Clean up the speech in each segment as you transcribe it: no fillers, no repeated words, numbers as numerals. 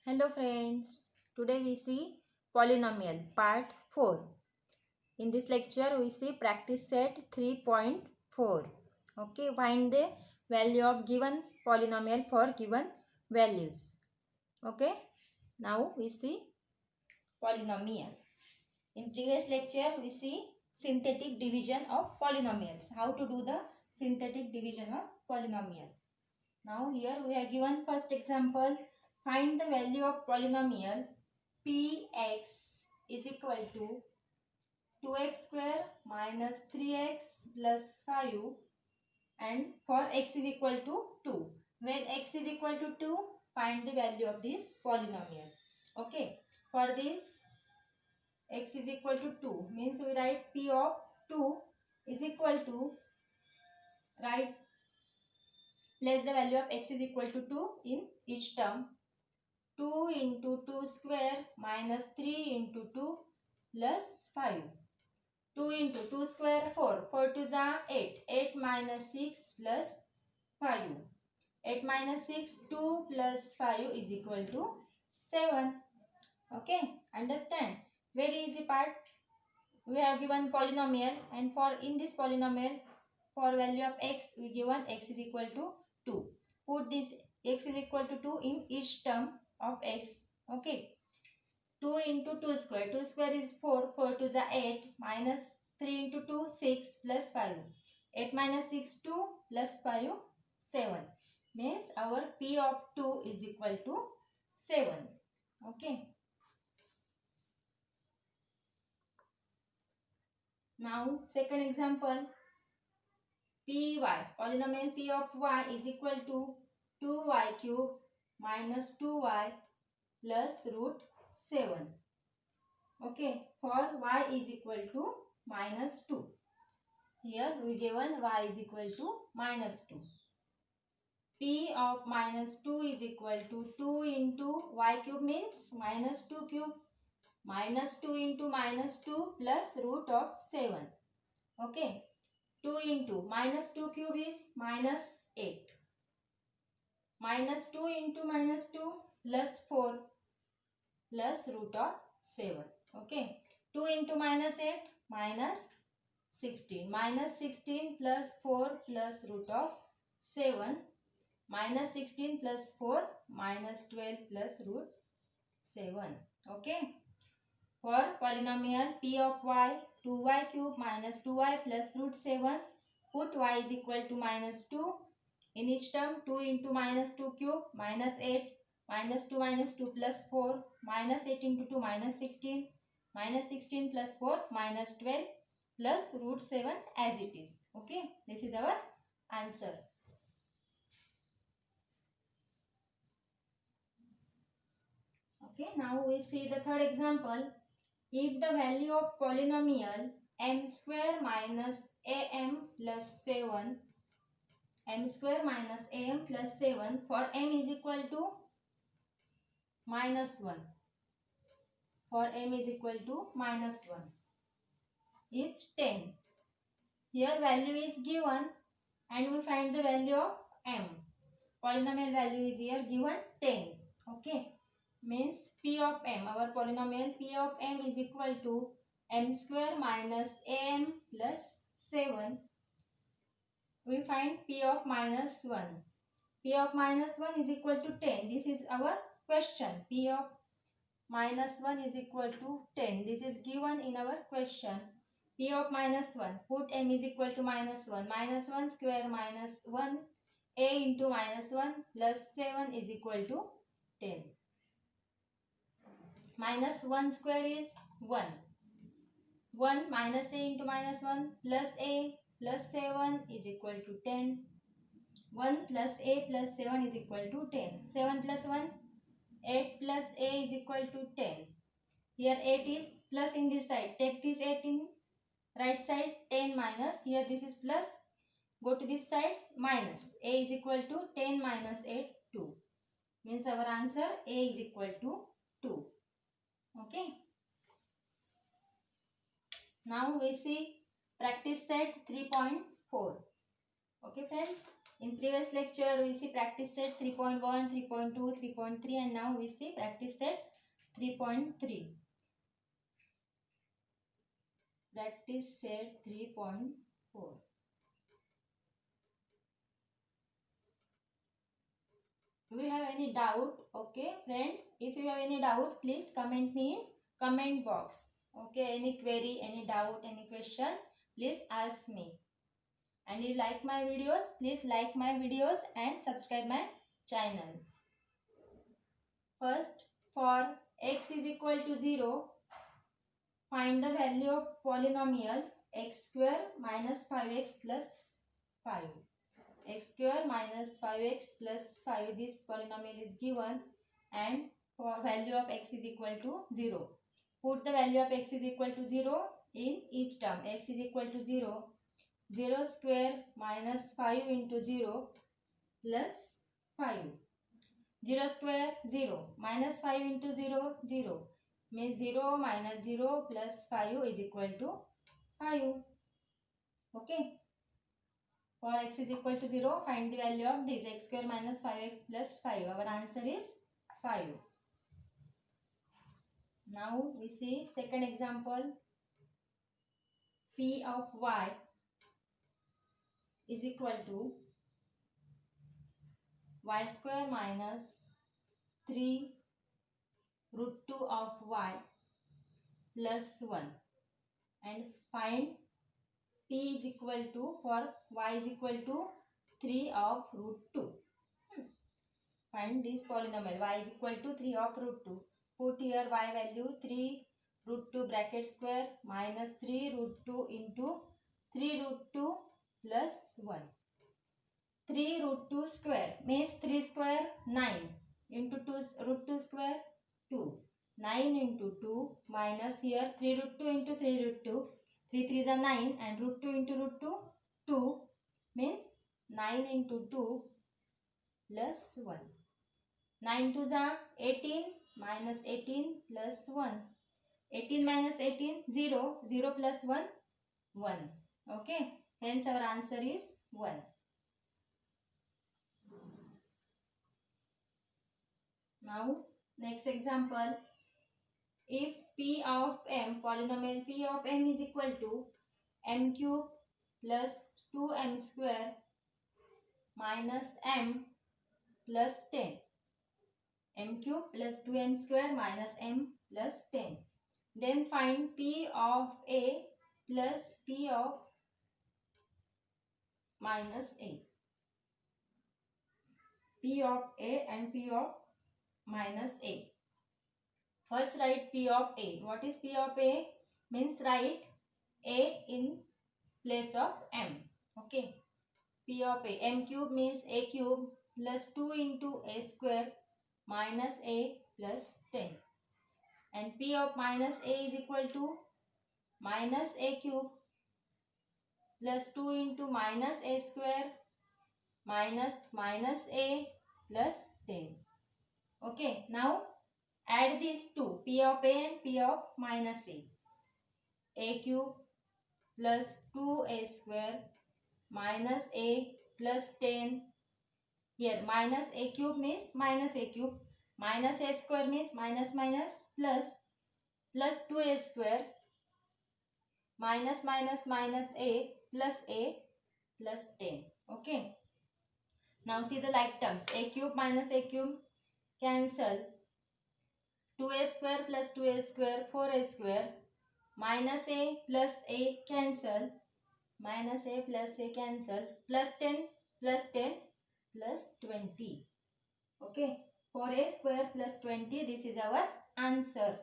Hello friends, today we see polynomial part 4. In this lecture we see practice set 3.4. Okay, find the value of given polynomial for given values. Okay, now we see polynomial. In previous lecture we see synthetic division of polynomials. How to do the synthetic division of polynomial. Now here we are given first example. Find the value of polynomial px is equal to 2x square minus 3x plus 5 and for x is equal to 2. When x is equal to 2, find the value of this polynomial. Okay, for this x is equal to 2 means we write p of 2 is equal to, write place the value of x is equal to 2 in each term. 2 into 2 square minus 3 into 2 plus 5. 2 into 2 square 4. 4 to the 8. 8 minus 6 plus 5. 8 minus 6, 2 plus 5 is equal to 7. Okay, understand? Very easy part. We have given polynomial and for in this polynomial for value of x we given x is equal to 2. Put this x is equal to 2 in each term of x. Okay, 2 into 2 square. 2 square is 4. 4 to the 8 minus 3 into 2 6 plus 5. 8 minus 6 2 plus 5 7. Means our p of 2 is equal to 7. Okay. Now second example. Py, polynomial p of y is equal to 2y cube minus 2y plus root 7. Okay, for y is equal to minus 2. Here we given y is equal to minus 2. P of minus 2 is equal to 2 into y cube means minus 2 cube minus 2 into minus 2 plus root of 7. Okay, 2 into minus 2 cube is minus 8. Minus 2 into minus 2 plus 4 plus root of 7. Okay, 2 into minus 8 minus 16. Minus 16 plus 4 plus root of 7. Minus 16 plus 4 minus 12 plus root 7. Okay, for polynomial p of y 2y cube minus 2y plus root 7, put y is equal to minus 2 in each term. 2 into minus 2 cube minus 8 minus 2 plus 4 minus 8 into 2 minus 16 minus 16 plus 4 minus 12 plus root 7 as it is. Okay, this is our answer. Okay, now we see the third example. If the value of polynomial m square minus am plus 7, m square minus am plus 7 for m is equal to minus 1, for m is equal to minus 1 is 10. Here value is given and we find the value of m. Polynomial value is here given 10. Okay, means p of m, our polynomial p of m is equal to m square minus am plus 7. We find p of minus 1. P of minus 1 is equal to 10. This is our question. P of minus 1 is equal to 10. This is given in our question. P of minus 1. Put m is equal to minus 1. Minus 1 square minus 1 a into minus 1 plus 7 is equal to 10. Minus 1 square is 1. 1 minus a into minus 1 plus a plus 7 is equal to 10. 1 plus a plus 7 is equal to 10. 7 plus 1, 8 plus a is equal to 10. Here 8 is plus in this side. Take this 8 in right side. 10 minus. Here this is plus. Go to this side. Minus. A is equal to 10 minus 8, 2. Means our answer a is equal to 2. Okay. Now we see practice set 3.4. Okay friends. In previous lecture, we see practice set 3.1, 3.2, 3.3 and now we see practice set 3.3. Practice set 3.4. Do you have any doubt? Okay, friend, if you have any doubt, please comment me in comment box. Okay, any query, any doubt, any question, please ask me. And if you like my videos, please like my videos and subscribe my channel. First, for x is equal to 0, find the value of polynomial x square minus 5x plus 5. X square minus 5x plus 5, this polynomial is given, and for value of x is equal to 0. Put the value of x is equal to 0 in each term. X is equal to 0. 0 square minus 5 into 0 plus 5. 0 square 0 minus 5 into 0 0 means 0 minus 0 plus 5 is equal to 5. Okay. For x is equal to 0, find the value of this x square minus 5x plus 5. Our answer is 5. Now we see second example. P of y is equal to y square minus 3 root 2 of y plus 1, and find p is equal to, for y is equal to 3 of root 2. Find this polynomial y is equal to 3 of root 2. Put here y value 3 root 2 bracket square minus 3 root 2 into 3 root 2 plus 1. 3 root 2 square means 3 square 9 into 2 root 2 square 2. 9 into 2 minus here 3 root 2 into 3 root 2. 3 3s are 9 and root 2 into root 2 2 means 9 into 2 plus 1. 9 2s are 18 minus 18 plus 1. 18 minus 18 0. 0 plus 1 1. Okay. Hence our answer is 1. Now next example. If p of m, polynomial p of m is equal to m cube plus 2m square minus m plus 10. M cube plus 2m square minus m plus 10. Then find p of a plus p of minus a. P of a and p of minus a. First write p of a. What is p of a? Means write a in place of m. Okay. P of a. M cube means a cube plus 2 into a square minus a plus 10. And p of minus a is equal to minus a cube plus 2 into minus a square minus a plus 10. Okay. Now add these two, p of a and p of minus a. A cube plus 2a square minus a plus 10. Here minus a cube means minus a cube. Minus a square means minus plus 2a square minus a plus 10. Okay. Now see the like terms. A cube minus a cube cancel. 2a square plus 2a square 4a square minus a plus a cancel. Minus a plus a cancel. Plus 10 plus 20. Okay. 4a square plus 20. This is our answer.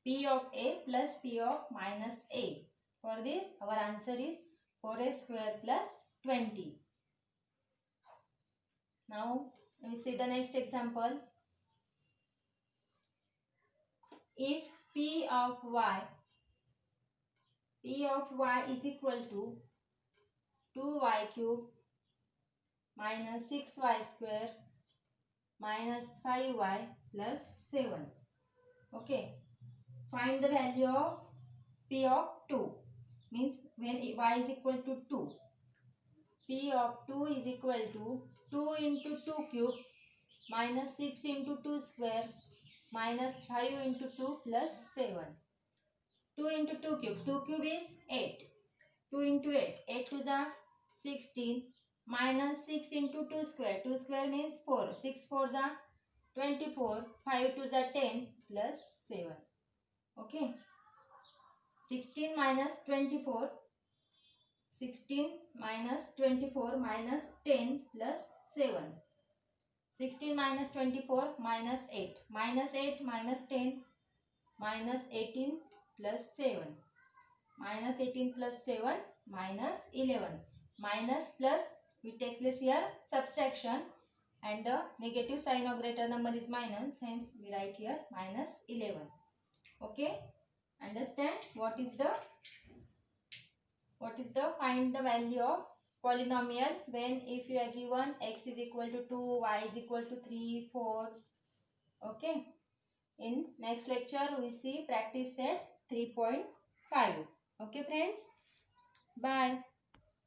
P of a plus p of minus a. For this our answer is 4a square plus 20. Now we see the next example. If p of y is equal to 2y cube minus 6y square minus 5y plus 7. Okay. Find the value of p of 2. Means when y is equal to 2. P of 2 is equal to 2 into 2 cube minus 6 into 2 square minus 5 into 2 plus 7. 2 into 2 cube. 2 cube is 8. 2 into 8. 8 to the 16 minus 6 into 2 square. 2 square means 4. 6 4 the 24. 5 to the 10 plus 7. Okay. 16 minus 24. 16 minus 24 minus 10 plus 7. 16 minus 24 minus 8. Minus 8 minus 10 minus 18 plus 7. Minus 18 plus 7 minus 11. Minus plus we take place here subtraction and the negative sign of greater number is minus, hence we write here minus 11. Okay, understand what is the find the value of polynomial when if you are given x is equal to 2, y is equal to 3, 4. Okay, in next lecture we see practice set 3.5. Okay friends, bye.